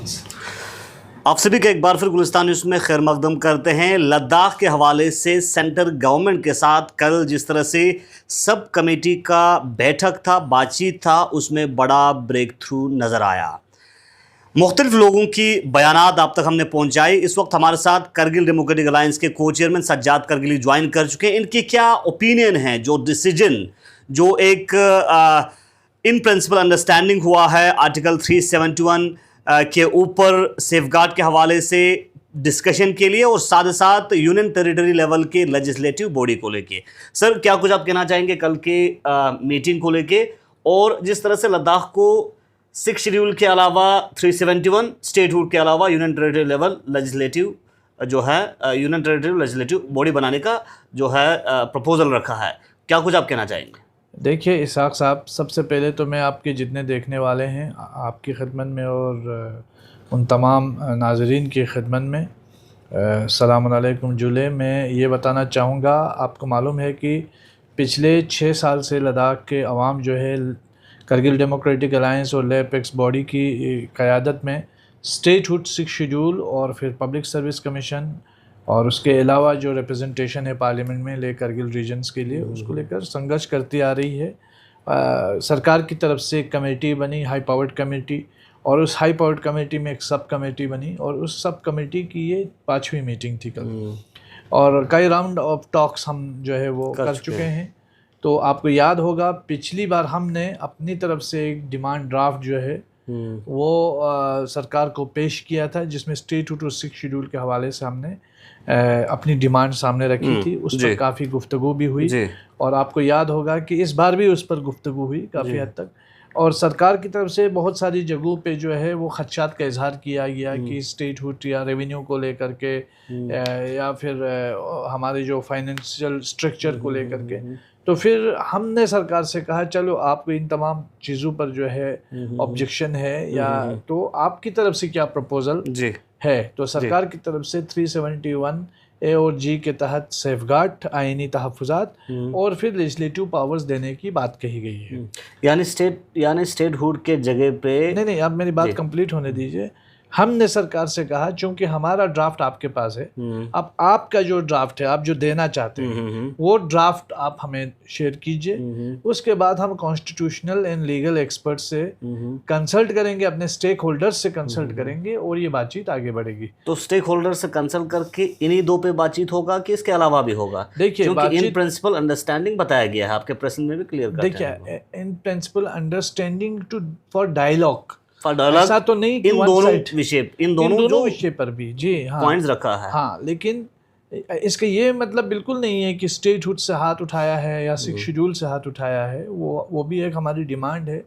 आप सभी का एक बार फिर गुलिस्तान न्यूज़ में खैर मकदम करते हैं। लद्दाख के हवाले से सेंट्रल गवर्नमेंट के साथ कल जिस तरह से सब कमेटी का बैठक था, बातचीत था, उसमें बड़ा ब्रेक थ्रू नज़र आया। मुख्तलिफ लोगों की बयानात आप तक हमने पहुंचाई। इस वक्त हमारे साथ करगिल डेमोक्रेटिक अलायंस के को चेयरमैन सज्जाद करगिली ज्वाइन कर चुके हैं। इनकी क्या ओपिनियन है, जो डिसीजन, जो एक इन प्रिंसिपल अंडरस्टैंडिंग हुआ है आर्टिकल 371 के ऊपर सेफगार्ड के हवाले से डिस्कशन के लिए, और साथ ही साथ यूनियन टेरिटरी लेवल के लेजिस्लेटिव बॉडी को लेके। सर, क्या कुछ आप कहना चाहेंगे कल के मीटिंग को लेके, और जिस तरह से लद्दाख को 6 शेड्यूल के अलावा 371 स्टेटहुड के अलावा यूनियन टेरिटरी लेवल लेजिस्लेटिव जो है यूनियन टेरिटरी लेजिस्लेटिव बॉडी बनाने का जो है प्रपोजल रखा है, क्या कुछ आप कहना चाहेंगे? देखिए इसहाक साहब, सबसे पहले तो मैं आपके जितने देखने वाले हैं आपकी खिदमत में और उन तमाम नाज़रीन की खिदमत में सलाम अलैकुम जुले। मैं ये बताना चाहूँगा, आपको मालूम है कि पिछले 6 साल से लद्दाख के अवाम जो है करगिल डेमोक्रेटिक अलायंस और लेपेक्स बॉडी की क़यादत में स्टेटहुड 6 शेड्यूल और फिर पब्लिक सर्विस कमीशन और उसके अलावा जो रिप्रेजेंटेशन है पार्लियामेंट में ले करगिल रीजन्स के लिए, उसको लेकर संघर्ष करती आ रही है। सरकार की तरफ से एक कमेटी बनी, हाई पावर्ड कमेटी, और उस हाई पावर्ड कमेटी में एक सब कमेटी बनी, और उस सब कमेटी की ये 5वीं मीटिंग थी कल, और कई राउंड ऑफ टॉक्स हम जो है वो कर चुके हैं। तो आपको याद होगा पिछली बार हमने अपनी तरफ से एक डिमांड ड्राफ्ट जो है वो सरकार को पेश किया था, जिसमें स्टेटहुड और 6 शेड्यूल के हवाले से हमने अपनी डिमांड सामने रखी थी। उस पर काफ़ी गुफ्तगू भी हुई, और आपको याद होगा कि इस बार भी उस पर गुफ्तगू हुई काफ़ी हद तक, और सरकार की तरफ से बहुत सारी जगहों पे जो है वो खदशात का इजहार किया गया कि स्टेटहुड या रेवेन्यू को लेकर के या फिर हमारे जो फाइनेंशियल स्ट्रक्चर को लेकर के। तो फिर हमने सरकार से कहा चलो आपको इन तमाम चीज़ों पर जो है ऑब्जेक्शन है, या तो आपकी तरफ से क्या प्रपोजल है। तो सरकार की तरफ से 371 ए और जी के तहत सेफगार्ड, आईनी तहफ़्फ़ुज़ात और फिर लेजिस्लेटिव पावर्स देने की बात कही गई है। यानी स्टेटहुड के जगह पे नहीं, आप मेरी बात कंप्लीट होने दीजिए। हमने सरकार से कहा चूंकि हमारा ड्राफ्ट आपके पास है, अब आपका जो ड्राफ्ट है, आप जो देना चाहते हैं वो ड्राफ्ट आप हमें शेयर कीजिए। उसके बाद हम कॉन्स्टिट्यूशनल एंड लीगल एक्सपर्ट से कंसल्ट करेंगे, अपने स्टेक होल्डर्स से कंसल्ट करेंगे, और ये बातचीत आगे बढ़ेगी। तो स्टेक होल्डर से कंसल्ट करके इन्हीं 2 पे बातचीत होगा कि इसके अलावा भी होगा? देखिए, इन प्रिंसिपल अंडरस्टैंडिंग बताया गया है, आपके प्रश्न में भी क्लियर कर देखिए, in principle understanding for dialogue, ऐसा तो नहीं इन दोनों विषय पर भी जी हाँ पॉइंट्स रखा है। हाँ, लेकिन इसका ये मतलब बिल्कुल नहीं है कि स्टेटहुड से हाथ उठाया है या 6 शेड्यूल से हाथ उठाया है। वो भी एक हमारी डिमांड है,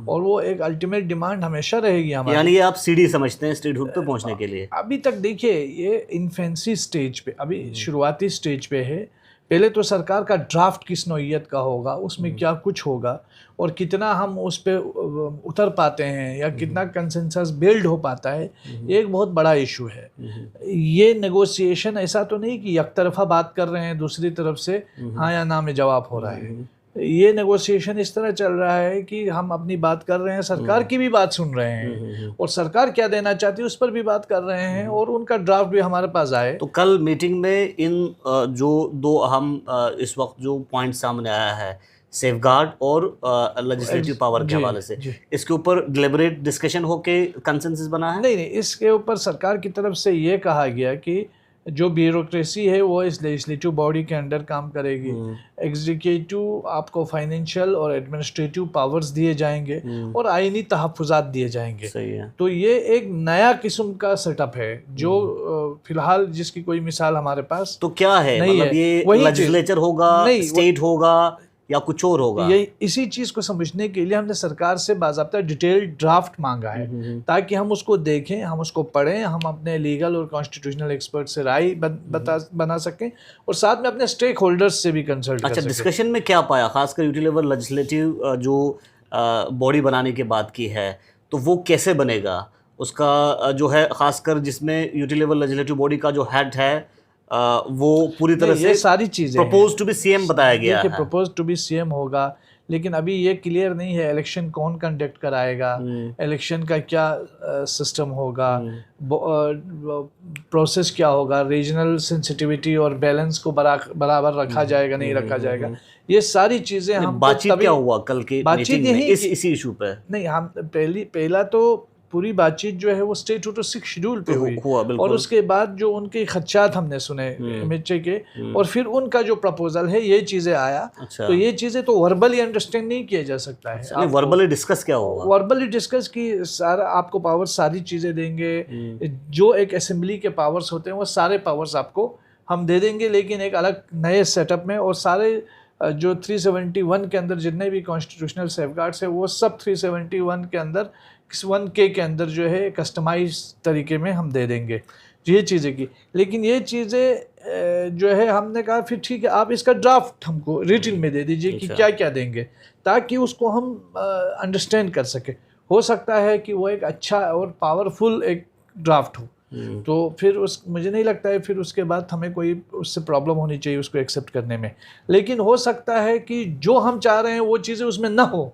और वो एक अल्टीमेट डिमांड हमेशा रहेगी हमारी। यानी ये आप सीढ़ी समझते हैं स्टेटहुड पे पहुंचने के लिए? अभी तक देखिए ये इन्फेंसी स्टेज पे, अभी शुरुआती स्टेज पे है। पहले तो सरकार का ड्राफ्ट किस नौइयत का होगा, उसमें क्या कुछ होगा, और कितना हम उस पे उतर पाते हैं, या कितना कंसेंसस बिल्ड हो पाता है, ये एक बहुत बड़ा इशू है। ये नेगोशिएशन ऐसा तो नहीं कि एक तरफा बात कर रहे हैं, दूसरी तरफ से हाँ या ना में जवाब हो रहा है। ये नेगोशिएशन इस तरह चल रहा है कि हम अपनी बात कर रहे हैं, सरकार की भी बात सुन रहे हैं, और सरकार क्या देना चाहती है उस पर भी बात कर रहे हैं, और उनका ड्राफ्ट भी हमारे पास आए। तो कल मीटिंग में इन जो 2 अहम इस वक्त जो पॉइंट सामने आया है, सेफगार्ड और लेजिस्लेटिव पावर के हवाले से, इसके ऊपर डिलिबरेट डिस्कशन होके कंसेंसस बना है? नहीं, इसके ऊपर सरकार की तरफ से ये कहा गया कि जो ब्यूरोक्रेसी है वो इस लेजिस्लेटिव बॉडी के अंडर काम करेगी। एग्जीक्यूटिव आपको फाइनेंशियल और एडमिनिस्ट्रेटिव पावर्स दिए जाएंगे, और आईनी तहफ़्फ़ुज़ात दिए जाएंगे। सही है। तो ये एक नया किस्म का सेटअप है जो फिलहाल जिसकी कोई मिसाल हमारे पास तो क्या है, मतलब ये लेजिस्लेचर होगा, स्टेट होगा, या कुछ और होगा? ये इसी चीज़ को समझने के लिए हमने सरकार से बाज़ाब्ता डिटेल्ड ड्राफ्ट मांगा है, ताकि हम उसको देखें, हम उसको पढ़ें, हम अपने लीगल और कॉन्स्टिट्यूशनल एक्सपर्ट से राय बना सकें, और साथ में अपने स्टेक होल्डर्स से भी कंसल्ट कर सकें। डिस्कशन में क्या पाया, खासकर यूटी लेवल लेजिस्लेटिव जो बॉडी बनाने की बात की है, तो वो कैसे बनेगा? उसका जो है खासकर जिसमें यूटी लेवल लेजिस्लेटिव बॉडी का जो हेड है वो पूरी तरह से सारी चीजें प्रपोज टू बी सीएम बताया गया है। प्रपोज टू बी सीएम होगा, लेकिन अभी ये क्लियर नहीं है इलेक्शन कौन कंडक्ट कराएगा, इलेक्शन का क्या सिस्टम होगा, प्रोसेस क्या होगा, रीजनल सेंसिटिविटी और बैलेंस को बराबर रखा जाएगा नहीं रखा जाएगा, ये सारी चीज़ें हम बातचीत क्या हुआ कल की बातचीत मीटिंग में यही इसी इशू पे? नहीं, हम पहला तो पूरी बातचीत जो है वो स्टेट टू 6 शेड्यूल पे हुई और उसके बाद जो उनके खदशात हमने सुने मिर्चे के और फिर उनका जो प्रपोजल है ये चीज़ें आया। तो ये चीज़ें तो वर्बली अंडरस्टैंड नहीं किया जा सकता है। वर्बली डिस्कस क्या होगा? वर्बली डिस्कस की सारा आपको पावर सारी चीज़ें देंगे, जो एक असेंबली के पावर्स होते हैं वो सारे पावर्स आपको हम दे देंगे, लेकिन एक अलग नए सेटअप में, और सारे जो 371 के अंदर जितने भी कॉन्स्टिट्यूशनल सेफगार्ड्स है वो सब 371 के अंदर 1K के अंदर जो है कस्टमाइज तरीके में हम दे देंगे ये चीज़ें की। लेकिन ये चीज़ें जो है हमने कहा फिर ठीक है आप इसका ड्राफ्ट हमको रिटन में दे दीजिए कि क्या क्या देंगे, ताकि उसको हम अंडरस्टैंड कर सके। हो सकता है कि वो एक अच्छा और पावरफुल एक ड्राफ्ट हो, तो फिर मुझे नहीं लगता है फिर उसके बाद हमें कोई उससे प्रॉब्लम होनी चाहिए उसको एक्सेप्ट करने में। लेकिन हो सकता है कि जो हम चाह रहे हैं वो चीज़ें उसमें ना हो,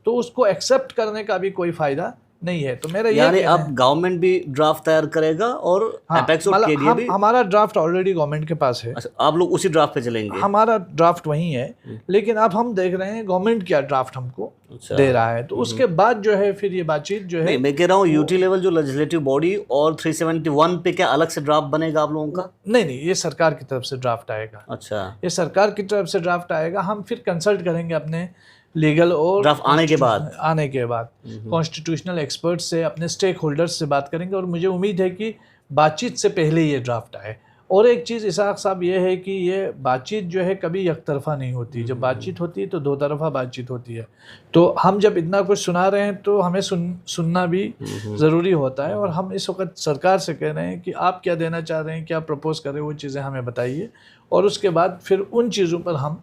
तो उसको एक्सेप्ट करने का भी कोई फ़ायदा नहीं है। तो मेरा यानी अब गवर्नमेंट भी ड्राफ्ट तैयार करेगा और एपेक्स और केडीए भी? हमारा ड्राफ्ट ऑलरेडी गवर्नमेंट के पास है। अच्छा, आप लोग उसी ड्राफ्ट पे चलेंगे? हमारा ड्राफ्ट वही है, लेकिन अब हम देख रहे हैं गवर्नमेंट क्या ड्राफ्ट हमको दे रहा है, तो उसके बाद जो है फिर ये बातचीत जो है। मैं कह रहा हूँ यूटी लेवल जो लेजिस्लेटिव बॉडी और 371 पे क्या अलग से ड्राफ्ट बनेगा आप लोगों का? नहीं, ये सरकार की तरफ से ड्राफ्ट आएगा। अच्छा, ये सरकार की तरफ से ड्राफ्ट आएगा, हम फिर कंसल्ट करेंगे अपने लीगल और ड्राफ्ट आने के बाद कॉन्स्टिट्यूशनल एक्सपर्ट से, अपने स्टेक होल्डर्स से बात करेंगे, और मुझे उम्मीद है कि बातचीत से पहले ये ड्राफ्ट आए। और एक चीज़ इसाक साहब ये है कि ये बातचीत जो है कभी एक तरफा नहीं होती, जब बातचीत होती है तो दो तरफा बातचीत होती है। तो हम जब इतना कुछ सुना रहे हैं तो हमें सुनना भी ज़रूरी होता है, और हम इस वक्त सरकार से कह रहे हैं कि आप क्या देना चाह रहे हैं, क्या प्रपोज कर रहे हैं, वो चीज़ें हमें बताइए, और उसके बाद फिर उन चीज़ों पर हम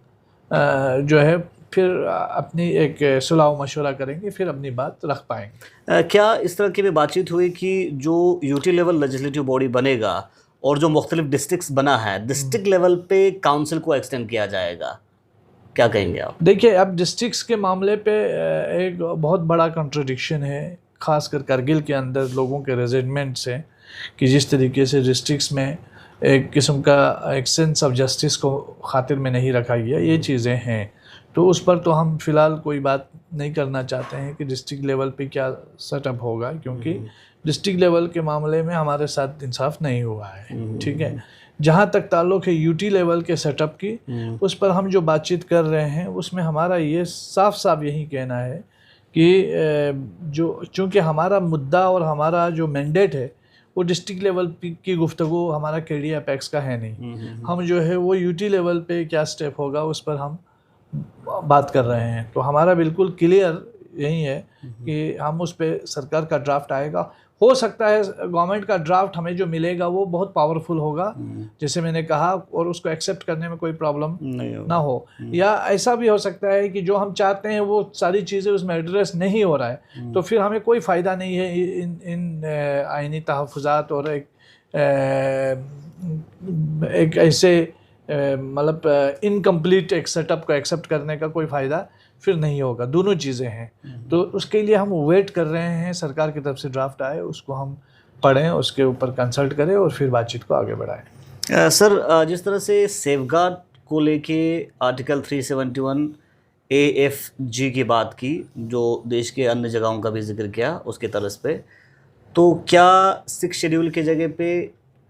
जो है फिर अपनी एक सुलह मशवरा करेंगे, फिर अपनी बात रख पाएंगे। क्या इस तरह की भी बातचीत हुई कि जो यूटी लेवल लेजिस्लेटिव बॉडी बनेगा और जो मुख्तलिफ डिस्ट्रिक्ट्स बना है, डिस्ट्रिक्ट लेवल पे काउंसिल को एक्सटेंड किया जाएगा, क्या कहेंगे आप? देखिए, अब डिस्ट्रिक्ट्स के मामले पे एक बहुत बड़ा कॉन्ट्रडिक्शन है, ख़ासकर करगिल के अंदर लोगों के रेजिडमेंट से, कि जिस तरीके से डिस्ट्रिक्ट्स में एक किस्म का एक सेंस ऑफ जस्टिस को खातिर में नहीं रखा गया, ये चीज़ें हैं। तो उस पर तो हम फ़िलहाल कोई बात नहीं करना चाहते हैं कि डिस्ट्रिक्ट लेवल पे क्या सेटअप होगा, क्योंकि डिस्ट्रिक्ट लेवल के मामले में हमारे साथ इंसाफ नहीं हुआ है। ठीक है, जहाँ तक ताल्लुक़ है यूटी लेवल के सेटअप की, उस पर हम जो बातचीत कर रहे हैं उसमें हमारा ये साफ साफ यही कहना है कि जो चूँकि हमारा मुद्दा और हमारा जो मैंडेट है वो डिस्ट्रिक्ट लेवल की गुफ्तगू हमारा केडीए अपेक्स का है नहीं। हम जो है वो यूटी लेवल पे क्या स्टेप होगा उस पर हम बात कर रहे हैं। तो हमारा बिल्कुल क्लियर यही है कि हम उस पर सरकार का ड्राफ्ट आएगा। हो सकता है गवर्नमेंट का ड्राफ्ट हमें जो मिलेगा वो बहुत पावरफुल होगा, जैसे मैंने कहा, और उसको एक्सेप्ट करने में कोई प्रॉब्लम ना हो, या ऐसा भी हो सकता है कि जो हम चाहते हैं वो सारी चीज़ें उसमें एड्रेस नहीं हो रहा है, तो फिर हमें कोई फ़ायदा नहीं है इन आइनी तहफ़्फ़ुज़ात और एक ऐसे मतलब इनकम्प्लीट एक सेटअप को एक्सेप्ट करने का कोई फ़ायदा फिर नहीं होगा। दोनों चीज़ें हैं, तो उसके लिए हम वेट कर रहे हैं सरकार की तरफ से ड्राफ्ट आए, उसको हम पढ़ें, उसके ऊपर कंसल्ट करें और फिर बातचीत को आगे बढ़ाएं। सर, जिस तरह से सेफगार्ड को लेके आर्टिकल 371 AFG की बात की, जो देश के अन्य जगहों का भी जिक्र किया उसके तरस पे, तो क्या 6 शेड्यूल के जगह पे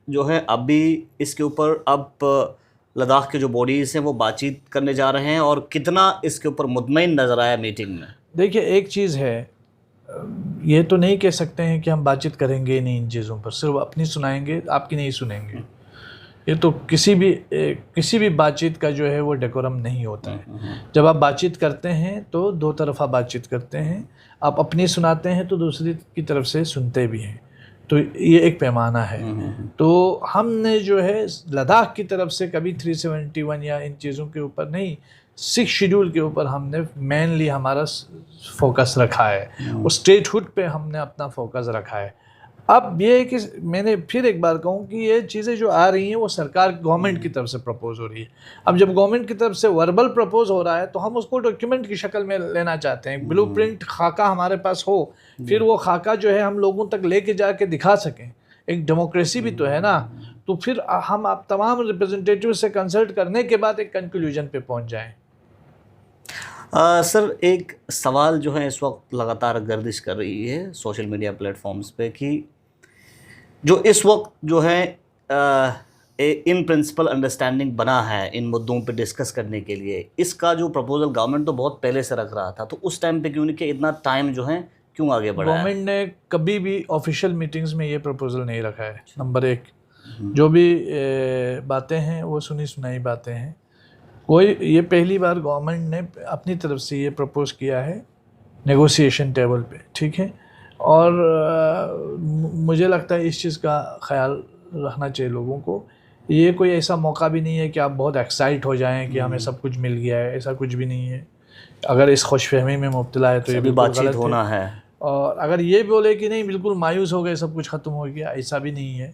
जो है अभी इसके ऊपर अब लद्दाख के जो बॉडीज़ हैं वो बातचीत करने जा रहे हैं, और कितना इसके ऊपर मुतमईन नज़र आया मीटिंग में? देखिए, एक चीज़ है, ये तो नहीं कह सकते हैं कि हम बातचीत करेंगे नहीं इन चीज़ों पर, सिर्फ अपनी सुनाएंगे, आपकी नहीं सुनेंगे। ये तो किसी भी बातचीत का जो है वो डेकोरम नहीं होता है। जब आप बातचीत करते हैं तो दो तरफ़ा बातचीत करते हैं, आप अपनी सुनाते हैं तो दूसरी की तरफ से सुनते भी हैं, तो ये एक पैमाना है। तो हमने जो है लद्दाख की तरफ से कभी 371 या इन चीज़ों के ऊपर नहीं, 6 शेड्यूल के ऊपर हमने मेनली हमारा फोकस रखा है, और स्टेटहुड पे हमने अपना फोकस रखा है। अब ये है कि मैंने फिर एक बार कहूँ कि ये चीज़ें जो आ रही हैं वो सरकार गवर्नमेंट की तरफ से प्रपोज हो रही है। अब जब गवर्नमेंट की तरफ से वर्बल प्रपोज हो रहा है तो हम उसको डॉक्यूमेंट की शक्ल में लेना चाहते हैं, ब्लूप्रिंट खाका हमारे पास हो, फिर वो खाका जो है हम लोगों तक लेके जाके दिखा सकें। एक डेमोक्रेसी भी तो है ना, तो फिर हम आप तमाम रिप्रेजेंटेटिव से कंसल्ट करने के बाद एक कंक्लूजन पे पहुंच जाएं। सर, एक सवाल जो है इस वक्त लगातार गर्दिश कर रही है सोशल मीडिया प्लेटफॉर्म्स पे कि जो इस वक्त जो है इन प्रिंसिपल अंडरस्टैंडिंग बना है इन मुद्दों पे डिस्कस करने के लिए, इसका जो प्रपोजल गवर्नमेंट तो बहुत पहले से रख रहा था, तो उस टाइम पे क्यों नहीं कि इतना टाइम जो है क्यों आगे बढ़ा है? गवर्नमेंट ने कभी भी ऑफिशियल मीटिंग्स में ये प्रपोजल नहीं रखा है। नंबर एक, जो भी बातें हैं वो सुनी सुनाई बातें हैं। कोई ये पहली बार गवर्नमेंट ने अपनी तरफ से ये प्रपोज किया है नेगोशिएशन टेबल पे, ठीक है। और मुझे लगता है इस चीज़ का ख्याल रखना चाहिए लोगों को। ये कोई ऐसा मौका भी नहीं है कि आप बहुत एक्साइट हो जाएं कि हमें सब कुछ मिल गया है, ऐसा कुछ भी नहीं है। अगर इस खुशफहमी में मुब्तला है तो ये भी बातचीत होना है। और अगर ये बोले कि नहीं बिल्कुल मायूस हो गए, सब कुछ ख़त्म हो गया, ऐसा भी नहीं है।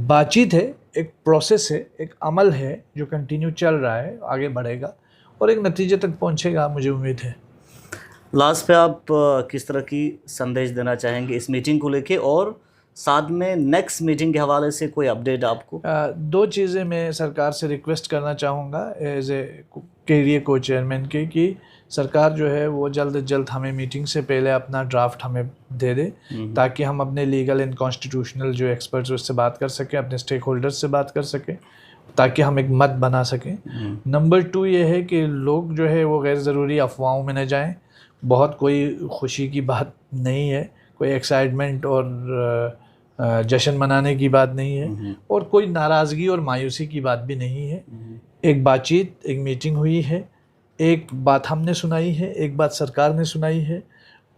बातचीत है, एक प्रोसेस है, एक अमल है जो कंटिन्यू चल रहा है, आगे बढ़ेगा और एक नतीजे तक पहुंचेगा, मुझे उम्मीद है। लास्ट पे आप किस तरह की संदेश देना चाहेंगे इस मीटिंग को लेके, और साथ में नेक्स्ट मीटिंग के हवाले से कोई अपडेट आपको? दो चीज़ें मैं सरकार से रिक्वेस्ट करना चाहूँगा एज ए कैरियर को चेयरमैन के, कि सरकार जो है वो जल्द से जल्द हमें मीटिंग से पहले अपना ड्राफ्ट हमें दे दे, ताकि हम अपने लीगल एंड कॉन्स्टिट्यूशनल जो एक्सपर्ट्स उससे बात कर सकें, अपने स्टेक होल्डर्स से बात कर सकें, ताकि हम एक मत बना सकें। नंबर 2 ये है कि लोग जो है वो गैर ज़रूरी अफवाहों में न जाएं। बहुत कोई खुशी की बात नहीं है, कोई एक्साइटमेंट और जश्न मनाने की बात नहीं है, और कोई नाराज़गी और मायूसी की बात भी नहीं है। एक बातचीत, एक मीटिंग हुई है, एक बात हमने सुनाई है, एक बात सरकार ने सुनाई है,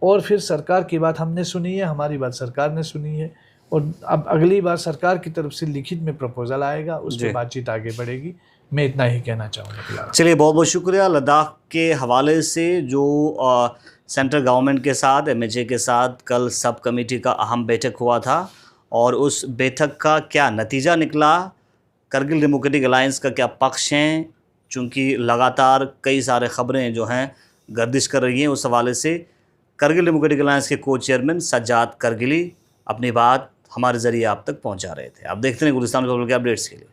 और फिर सरकार की बात हमने सुनी है, हमारी बात सरकार ने सुनी है, और अब अगली बार सरकार की तरफ से लिखित में प्रपोजल आएगा, उस पर बातचीत आगे बढ़ेगी। मैं इतना ही कहना चाहूँगा। चलिए, बहुत बहुत शुक्रिया। लद्दाख के हवाले से जो सेंट्रल गवर्नमेंट के साथ MHA के साथ कल सब कमेटी का अहम बैठक हुआ था, और उस बैठक का क्या नतीजा निकला, करगिल डेमोक्रेटिक अलायंस का क्या पक्ष हैं, चूँकि लगातार कई सारे ख़बरें जो हैं गर्दिश कर रही हैं, उस हवाले से करगिल डेमोक्रेटिक अलायंस के को चेयरमैन सज्जाद करगिली अपनी बात हमारे ज़रिए आप तक पहुंचा रहे थे। आप देखते हैं गुलिस्तान रिपब्लिक के अपडेट्स के लिए।